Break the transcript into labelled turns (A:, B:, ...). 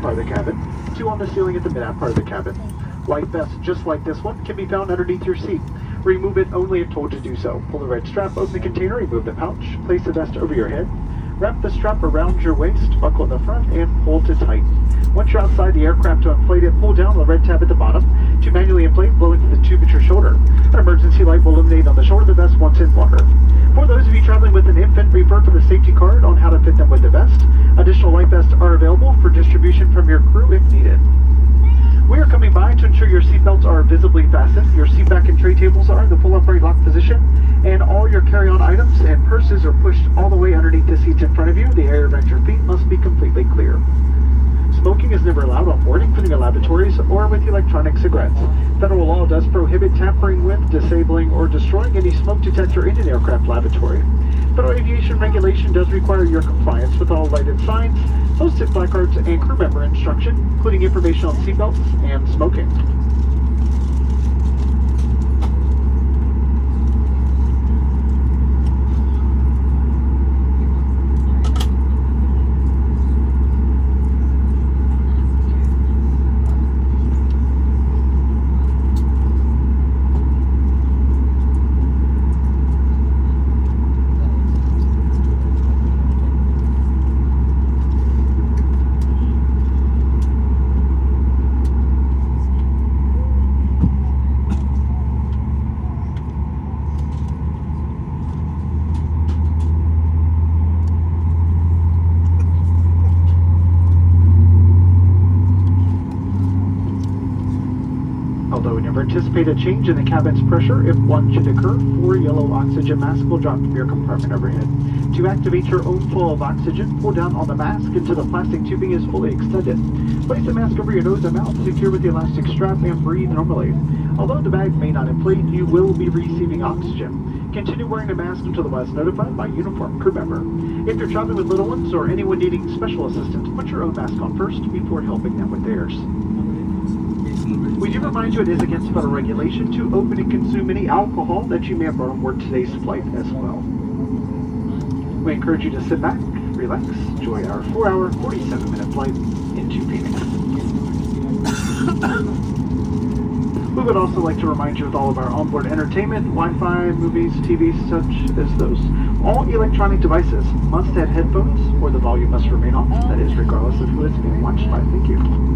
A: part of the cabin, 2 on the ceiling at the mid-aft part of the cabin. Life vest, just like this one, can be found underneath your seat. Remove it only if told to do so. Pull the red strap, open the container, remove the pouch, place the vest over your head, wrap the strap around your waist, buckle in the front, and pull to tighten. Once you're outside the aircraft, to inflate it, pull down the red tab at the bottom. To manually inflate, blow into the tube at your shoulder. An emergency light will illuminate on the shoulder of the vest once in water. For those of you traveling with an infant, refer to the safety card on how to fit them with the vest. Additional life vests are available for distribution from your crew if needed. We are coming by to ensure your seatbelts are visibly fastened, your seat back and tray tables are in the full upright lock position, and all your carry-on items and purses are pushed all the way underneath the seats in front of you. The area around your feet must be completely clear. Smoking is never allowed on board, including in lavatories or with electronic cigarettes. Federal law does prohibit tampering with, disabling, or destroying any smoke detector in an aircraft lavatory. Federal aviation regulation does require your compliance with all lighted signs, posted placards, and crew member instruction, including information on seatbelts and smoking. Although we never anticipate a change in the cabin's pressure, if one should occur, 4 yellow oxygen masks will drop from your compartment overhead. To activate your own flow of oxygen, pull down on the mask until the plastic tubing is fully extended. Place the mask over your nose and mouth, secure with the elastic strap, and breathe normally. Although the bag may not inflate, you will be receiving oxygen. Continue wearing the mask until the last notified by uniformed crew member. If you're traveling with little ones or anyone needing special assistance, put your own mask on first before helping them with theirs. We do remind you it is against federal regulation to open and consume any alcohol that you may have brought on board today's flight as well. We encourage you to sit back, relax, enjoy our 4-hour, 47-minute flight into Phoenix. We would also like to remind you with all of our onboard entertainment, Wi-Fi, movies, TVs, such as those, all electronic devices must have headphones or the volume must remain off. That is regardless of who it's being watched by. Thank you.